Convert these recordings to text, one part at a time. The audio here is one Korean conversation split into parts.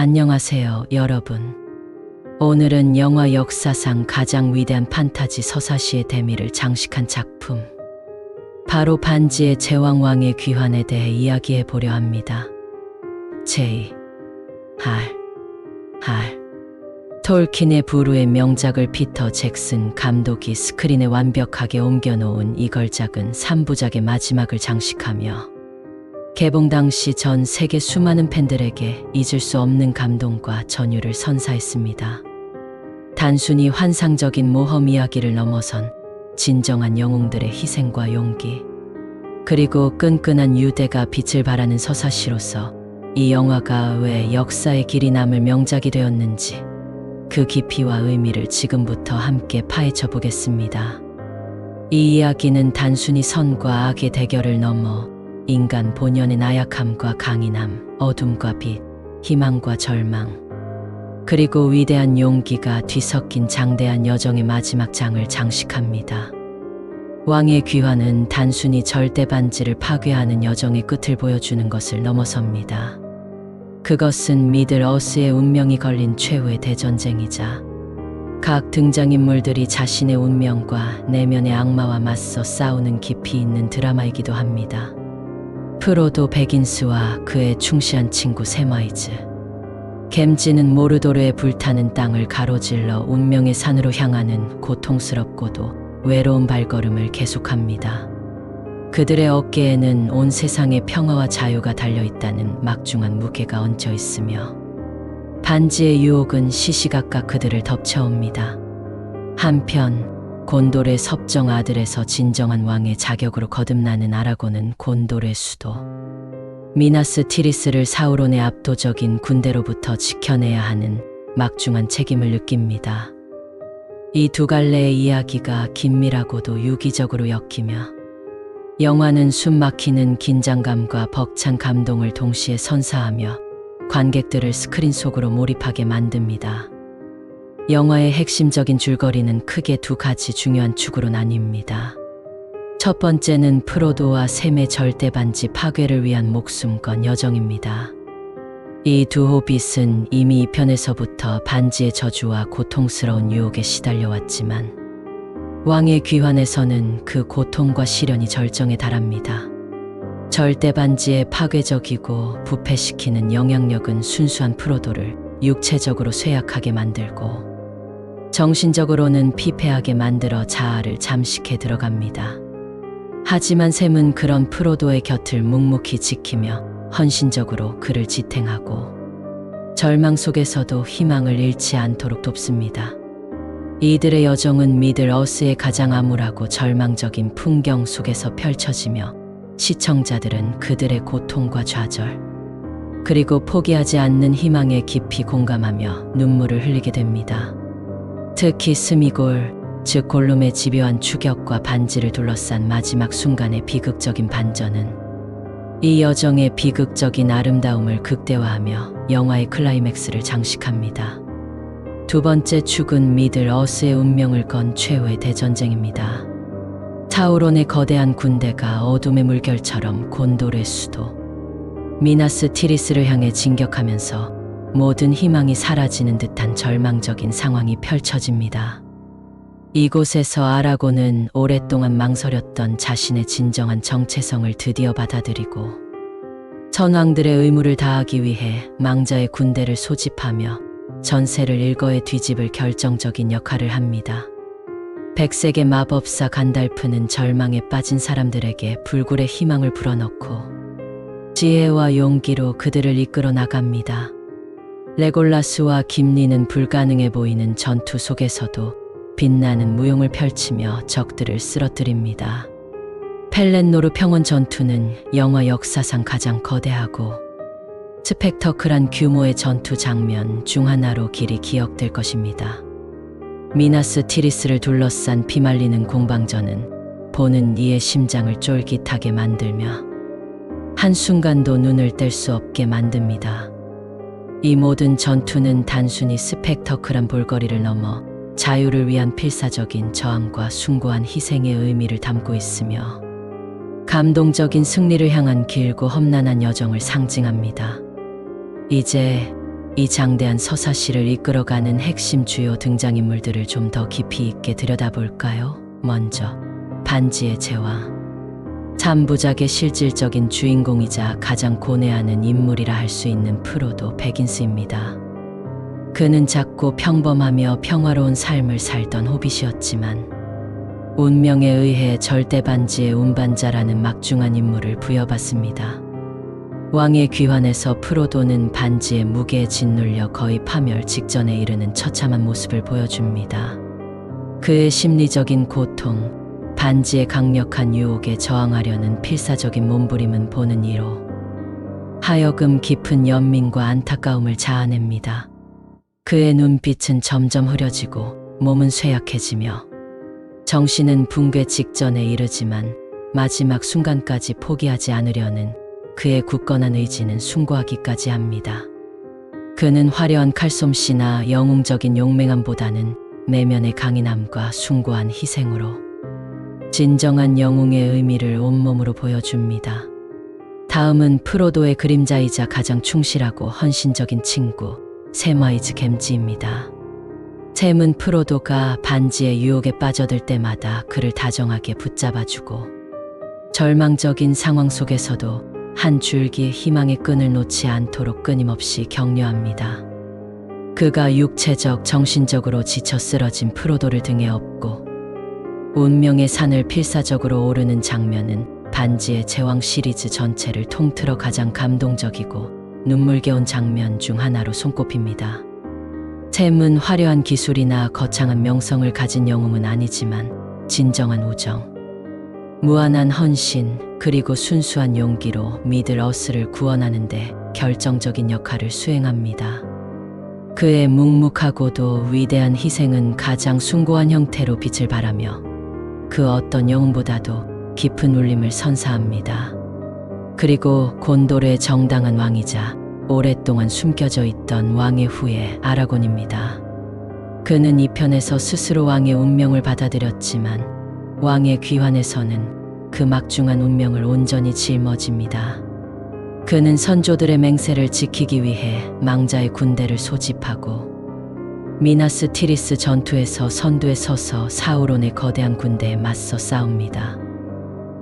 안녕하세요, 여러분. 오늘은 영화 역사상 가장 위대한 판타지 서사시의 대미를 장식한 작품, 바로 반지의 제왕왕의 귀환에 대해 이야기해 보려 합니다. 톨킨의 부르의 명작을 피터 잭슨 감독이 스크린에 완벽하게 옮겨놓은 이 걸작은 3부작의 마지막을 장식하며 개봉 당시 전 세계 수많은 팬들에게 잊을 수 없는 감동과 전율을 선사했습니다. 단순히 환상적인 모험 이야기를 넘어선 진정한 영웅들의 희생과 용기, 그리고 끈끈한 유대가 빛을 발하는 서사시로서 이 영화가 왜 역사의 길이 남을 명작이 되었는지 그 깊이와 의미를 지금부터 함께 파헤쳐 보겠습니다. 이 이야기는 단순히 선과 악의 대결을 넘어 인간 본연의 나약함과 강인함, 어둠과 빛, 희망과 절망, 그리고 위대한 용기가 뒤섞인 장대한 여정의 마지막 장을 장식합니다. 왕의 귀환은 단순히 절대 반지를 파괴하는 여정의 끝을 보여주는 것을 넘어섭니다. 그것은 미들 어스의 운명이 걸린 최후의 대전쟁이자 각 등장인물들이 자신의 운명과 내면의 악마와 맞서 싸우는 깊이 있는 드라마이기도 합니다. 프로도 베긴스와 그의 충실한 친구 세마이즈, 겜지는 모르도르의 불타는 땅을 가로질러 운명의 산으로 향하는 고통스럽고도 외로운 발걸음을 계속합니다. 그들의 어깨에는 온 세상의 평화와 자유가 달려있다는 막중한 무게가 얹혀 있으며 반지의 유혹은 시시각각 그들을 덮쳐옵니다. 한편 곤돌의 섭정 아들에서 진정한 왕의 자격으로 거듭나는 아라곤은 곤돌의 수도 미나스 티리스를 사우론의 압도적인 군대로부터 지켜내야 하는 막중한 책임을 느낍니다. 이 두 갈래의 이야기가 긴밀하고도 유기적으로 엮이며 영화는 숨막히는 긴장감과 벅찬 감동을 동시에 선사하며 관객들을 스크린 속으로 몰입하게 만듭니다. 영화의 핵심적인 줄거리는 크게 두 가지 중요한 축으로 나뉩니다. 첫 번째는 프로도와 샘의 절대 반지 파괴를 위한 목숨 건 여정입니다. 이 두 호빗은 이미 2편에서부터 반지의 저주와 고통스러운 유혹에 시달려왔지만 왕의 귀환에서는 그 고통과 시련이 절정에 달합니다. 절대 반지의 파괴적이고 부패시키는 영향력은 순수한 프로도를 육체적으로 쇠약하게 만들고 정신적으로는 피폐하게 만들어 자아를 잠식해 들어갑니다. 하지만 샘은 그런 프로도의 곁을 묵묵히 지키며 헌신적으로 그를 지탱하고 절망 속에서도 희망을 잃지 않도록 돕습니다. 이들의 여정은 미들 어스의 가장 암울하고 절망적인 풍경 속에서 펼쳐지며 시청자들은 그들의 고통과 좌절, 그리고 포기하지 않는 희망에 깊이 공감하며 눈물을 흘리게 됩니다. 특히 스미골, 즉 골룸의 집요한 추격과 반지를 둘러싼 마지막 순간의 비극적인 반전은 이 여정의 비극적인 아름다움을 극대화하며 영화의 클라이맥스를 장식합니다. 두 번째 축은 미들 어스의 운명을 건 최후의 대전쟁입니다. 사우론의 거대한 군대가 어둠의 물결처럼 곤돌의 수도 미나스 티리스를 향해 진격하면서 모든 희망이 사라지는 듯한 절망적인 상황이 펼쳐집니다. 이곳에서 아라곤은 오랫동안 망설였던 자신의 진정한 정체성을 드디어 받아들이고 선왕들의 의무를 다하기 위해 망자의 군대를 소집하며 전세를 일거에 뒤집을 결정적인 역할을 합니다. 백색의 마법사 간달프는 절망에 빠진 사람들에게 불굴의 희망을 불어넣고 지혜와 용기로 그들을 이끌어 나갑니다. 레골라스와 김리는 불가능해 보이는 전투 속에서도 빛나는 무용을 펼치며 적들을 쓰러뜨립니다. 펠렌노르 평원 전투는 영화 역사상 가장 거대하고 스펙터클한 규모의 전투 장면 중 하나로 길이 기억될 것입니다. 미나스 티리스를 둘러싼 피말리는 공방전은 보는 이의 심장을 쫄깃하게 만들며 한순간도 눈을 뗄 수 없게 만듭니다. 이 모든 전투는 단순히 스펙터클한 볼거리를 넘어 자유를 위한 필사적인 저항과 숭고한 희생의 의미를 담고 있으며 감동적인 승리를 향한 길고 험난한 여정을 상징합니다. 이제 이 장대한 서사시를 이끌어가는 핵심 주요 등장인물들을 좀 더 깊이 있게 들여다볼까요? 먼저 반지의 제왕. 3부작의 실질적인 주인공이자 가장 고뇌하는 인물이라 할 수 있는 프로도 베긴스입니다. 그는 작고 평범하며 평화로운 삶을 살던 호빗이었지만 운명에 의해 절대 반지의 운반자라는 막중한 임무를 부여받습니다. 왕의 귀환에서 프로도는 반지의 무게에 짓눌려 거의 파멸 직전에 이르는 처참한 모습을 보여줍니다. 그의 심리적인 고통, 반지의 강력한 유혹에 저항하려는 필사적인 몸부림은 보는 이로 하여금 깊은 연민과 안타까움을 자아냅니다. 그의 눈빛은 점점 흐려지고 몸은 쇠약해지며 정신은 붕괴 직전에 이르지만 마지막 순간까지 포기하지 않으려는 그의 굳건한 의지는 숭고하기까지 합니다. 그는 화려한 칼솜씨나 영웅적인 용맹함보다는 내면의 강인함과 숭고한 희생으로 진정한 영웅의 의미를 온몸으로 보여줍니다. 다음은 프로도의 그림자이자 가장 충실하고 헌신적인 친구 샘와이즈 갬지입니다. 샘은 프로도가 반지의 유혹에 빠져들 때마다 그를 다정하게 붙잡아주고 절망적인 상황 속에서도 한 줄기의 희망의 끈을 놓지 않도록 끊임없이 격려합니다. 그가 육체적, 정신적으로 지쳐 쓰러진 프로도를 등에 업고 운명의 산을 필사적으로 오르는 장면은 반지의 제왕 시리즈 전체를 통틀어 가장 감동적이고 눈물겨운 장면 중 하나로 손꼽힙니다. 샘은 화려한 기술이나 거창한 명성을 가진 영웅은 아니지만 진정한 우정, 무한한 헌신, 그리고 순수한 용기로 미들어스를 구원하는 데 결정적인 역할을 수행합니다. 그의 묵묵하고도 위대한 희생은 가장 숭고한 형태로 빛을 발하며 그 어떤 영웅보다도 깊은 울림을 선사합니다. 그리고 곤도르의 정당한 왕이자 오랫동안 숨겨져 있던 왕의 후예 아라곤입니다. 그는 이 편에서 스스로 왕의 운명을 받아들였지만 왕의 귀환에서는 그 막중한 운명을 온전히 짊어집니다. 그는 선조들의 맹세를 지키기 위해 망자의 군대를 소집하고 미나스 티리스 전투에서 선두에 서서 사우론의 거대한 군대에 맞서 싸웁니다.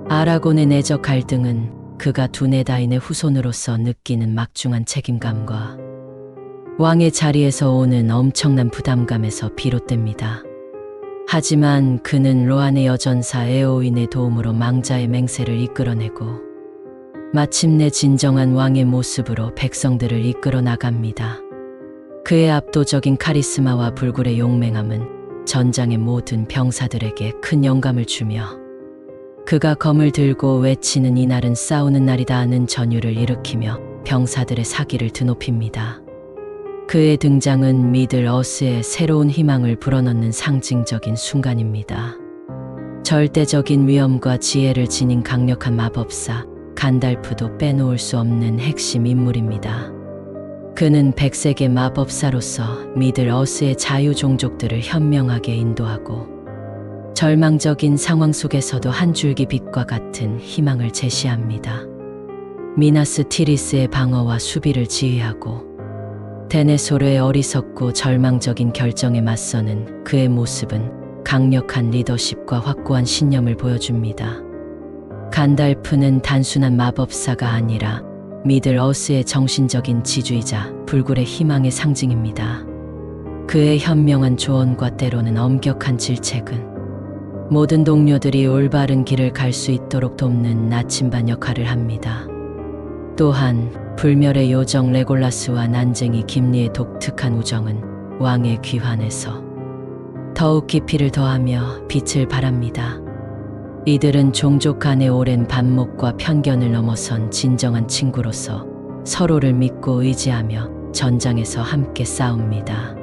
아라곤의 내적 갈등은 그가 두네다인의 후손으로서 느끼는 막중한 책임감과 왕의 자리에서 오는 엄청난 부담감에서 비롯됩니다. 하지만 그는 로안의 여전사 에오인의 도움으로 망자의 맹세를 이끌어내고 마침내 진정한 왕의 모습으로 백성들을 이끌어 나갑니다. 그의 압도적인 카리스마와 불굴의 용맹함은 전장의 모든 병사들에게 큰 영감을 주며 그가 검을 들고 외치는 이날은 싸우는 날이다 하는 전율을 일으키며 병사들의 사기를 드높입니다. 그의 등장은 미들어스의 새로운 희망을 불어넣는 상징적인 순간입니다. 절대적인 위엄과 지혜를 지닌 강력한 마법사 간달프도 빼놓을 수 없는 핵심 인물입니다. 그는 백색의 마법사로서 미들어스의 자유 종족들을 현명하게 인도하고 절망적인 상황 속에서도 한 줄기 빛과 같은 희망을 제시합니다. 미나스 티리스의 방어와 수비를 지휘하고 데네소르의 어리석고 절망적인 결정에 맞서는 그의 모습은 강력한 리더십과 확고한 신념을 보여줍니다. 간달프는 단순한 마법사가 아니라 미들어스의 정신적인 지주이자 불굴의 희망의 상징입니다. 그의 현명한 조언과 때로는 엄격한 질책은 모든 동료들이 올바른 길을 갈 수 있도록 돕는 나침반 역할을 합니다. 또한 불멸의 요정 레골라스와 난쟁이 김리의 독특한 우정은 왕의 귀환에서 더욱 깊이를 더하며 빛을 발합니다. 이들은 종족 간의 오랜 반목과 편견을 넘어선 진정한 친구로서 서로를 믿고 의지하며 전장에서 함께 싸웁니다.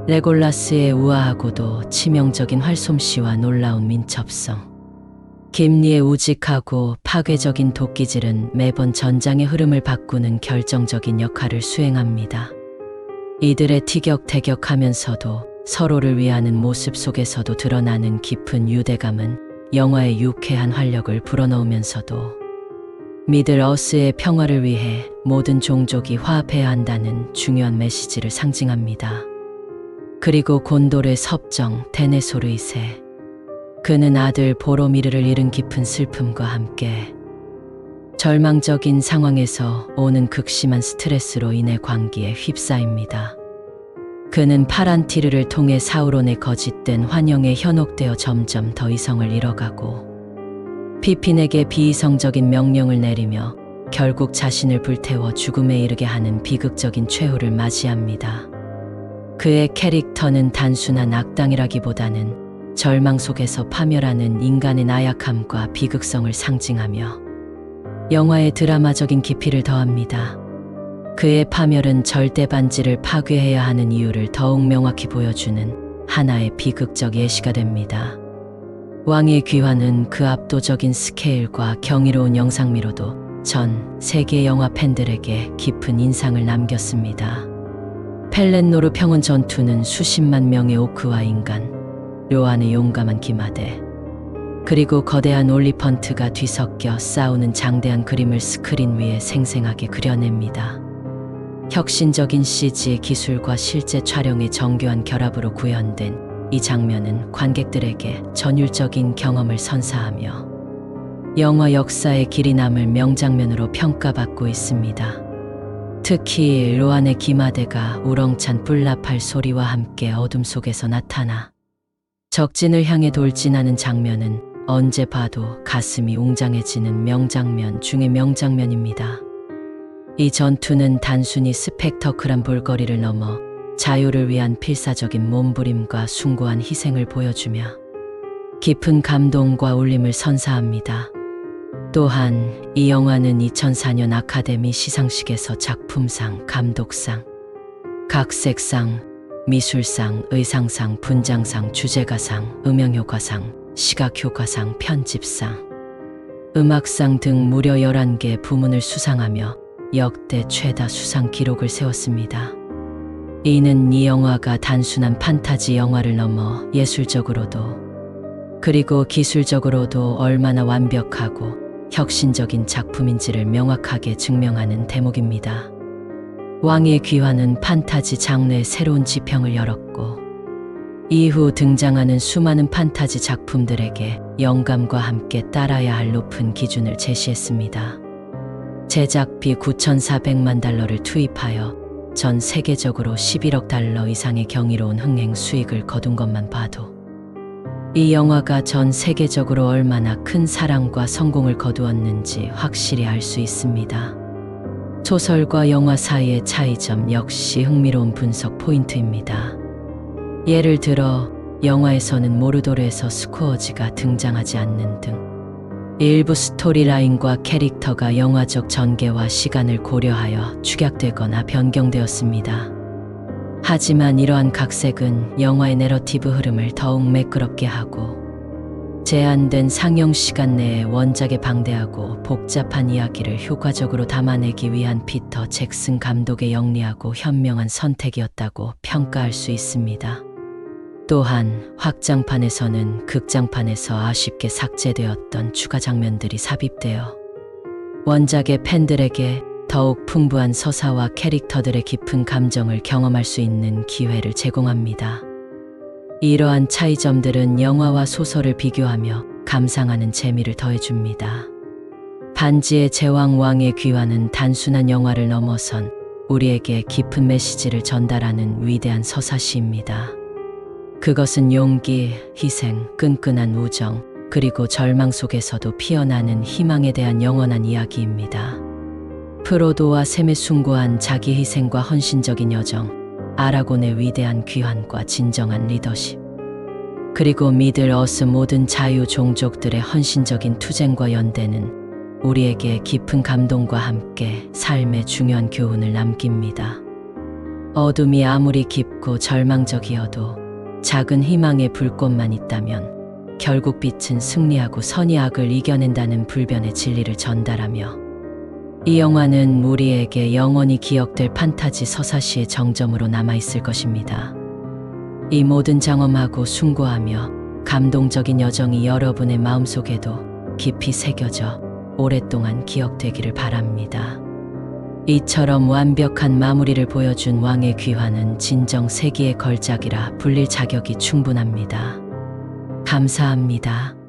레골라스의 우아하고도 치명적인 활솜씨와 놀라운 민첩성, 김리의 우직하고 파괴적인 도끼질은 매번 전장의 흐름을 바꾸는 결정적인 역할을 수행합니다. 이들의 티격태격하면서도 서로를 위하는 모습 속에서도 드러나는 깊은 유대감은 영화의 유쾌한 활력을 불어넣으면서도 미들어스의 평화를 위해 모든 종족이 화합해야 한다는 중요한 메시지를 상징합니다. 그리고 곤돌의 섭정 데네소르이세. 그는 아들 보로미르를 잃은 깊은 슬픔과 함께 절망적인 상황에서 오는 극심한 스트레스로 인해 광기에 휩싸입니다. 그는 파란티르를 통해 사우론의 거짓된 환영에 현혹되어 점점 더 이성을 잃어가고 피핀에게 비이성적인 명령을 내리며 결국 자신을 불태워 죽음에 이르게 하는 비극적인 최후를 맞이합니다. 그의 캐릭터는 단순한 악당이라기보다는 절망 속에서 파멸하는 인간의 나약함과 비극성을 상징하며 영화의 드라마적인 깊이를 더합니다. 그의 파멸은 절대 반지를 파괴해야 하는 이유를 더욱 명확히 보여주는 하나의 비극적 예시가 됩니다. 왕의 귀환은 그 압도적인 스케일과 경이로운 영상미로도 전 세계 영화 팬들에게 깊은 인상을 남겼습니다. 펠렛노르 평원 전투는 수십만 명의 오크와 인간, 료안의 용감한 기마대, 그리고 거대한 올리펀트가 뒤섞여 싸우는 장대한 그림을 스크린 위에 생생하게 그려냅니다. 혁신적인 CG 기술과 실제 촬영의 정교한 결합으로 구현된 이 장면은 관객들에게 전율적인 경험을 선사하며 영화 역사의 길이 남을 명장면으로 평가받고 있습니다. 특히 로안의 기마대가 우렁찬 뿔나팔 소리와 함께 어둠 속에서 나타나 적진을 향해 돌진하는 장면은 언제 봐도 가슴이 웅장해지는 명장면 중의 명장면입니다. 이 전투는 단순히 스펙터클한 볼거리를 넘어 자유를 위한 필사적인 몸부림과 숭고한 희생을 보여주며 깊은 감동과 울림을 선사합니다. 또한 이 영화는 2004년 아카데미 시상식에서 작품상, 감독상, 각색상, 미술상, 의상상, 분장상, 주제가상, 음영효과상, 시각효과상, 편집상, 음악상 등 무려 11개 부문을 수상하며 역대 최다 수상 기록을 세웠습니다. 이는 이 영화가 단순한 판타지 영화를 넘어 예술적으로도 그리고 기술적으로도 얼마나 완벽하고 혁신적인 작품인지를 명확하게 증명하는 대목입니다. 왕의 귀환은 판타지 장르의 새로운 지평을 열었고 이후 등장하는 수많은 판타지 작품들에게 영감과 함께 따라야 할 높은 기준을 제시했습니다. 제작비 9,400만 달러를 투입하여 전 세계적으로 11억 달러 이상의 경이로운 흥행 수익을 거둔 것만 봐도 이 영화가 전 세계적으로 얼마나 큰 사랑과 성공을 거두었는지 확실히 알 수 있습니다. 소설과 영화 사이의 차이점 역시 흥미로운 분석 포인트입니다. 예를 들어 영화에서는 모르도르에서 스코어지가 등장하지 않는 등 일부 스토리라인과 캐릭터가 영화적 전개와 시간을 고려하여 축약되거나 변경되었습니다. 하지만 이러한 각색은 영화의 내러티브 흐름을 더욱 매끄럽게 하고 제한된 상영 시간 내에 원작에 방대하고 복잡한 이야기를 효과적으로 담아내기 위한 피터 잭슨 감독의 영리하고 현명한 선택이었다고 평가할 수 있습니다. 또한 확장판에서는 극장판에서 아쉽게 삭제되었던 추가 장면들이 삽입되어 원작의 팬들에게 더욱 풍부한 서사와 캐릭터들의 깊은 감정을 경험할 수 있는 기회를 제공합니다. 이러한 차이점들은 영화와 소설을 비교하며 감상하는 재미를 더해줍니다. 반지의 제왕 왕의 귀환은 단순한 영화를 넘어선 우리에게 깊은 메시지를 전달하는 위대한 서사시입니다. 그것은 용기, 희생, 끈끈한 우정, 그리고 절망 속에서도 피어나는 희망에 대한 영원한 이야기입니다. 프로도와 샘의 숭고한 자기 희생과 헌신적인 여정, 아라곤의 위대한 귀환과 진정한 리더십, 그리고 미들어스 모든 자유 종족들의 헌신적인 투쟁과 연대는 우리에게 깊은 감동과 함께 삶의 중요한 교훈을 남깁니다. 어둠이 아무리 깊고 절망적이어도 작은 희망의 불꽃만 있다면 결국 빛은 승리하고 선이 악을 이겨낸다는 불변의 진리를 전달하며 이 영화는 우리에게 영원히 기억될 판타지 서사시의 정점으로 남아있을 것입니다. 이 모든 장엄하고 숭고하며 감동적인 여정이 여러분의 마음속에도 깊이 새겨져 오랫동안 기억되기를 바랍니다. 이처럼 완벽한 마무리를 보여준 왕의 귀환은 진정 세기의 걸작이라 불릴 자격이 충분합니다. 감사합니다.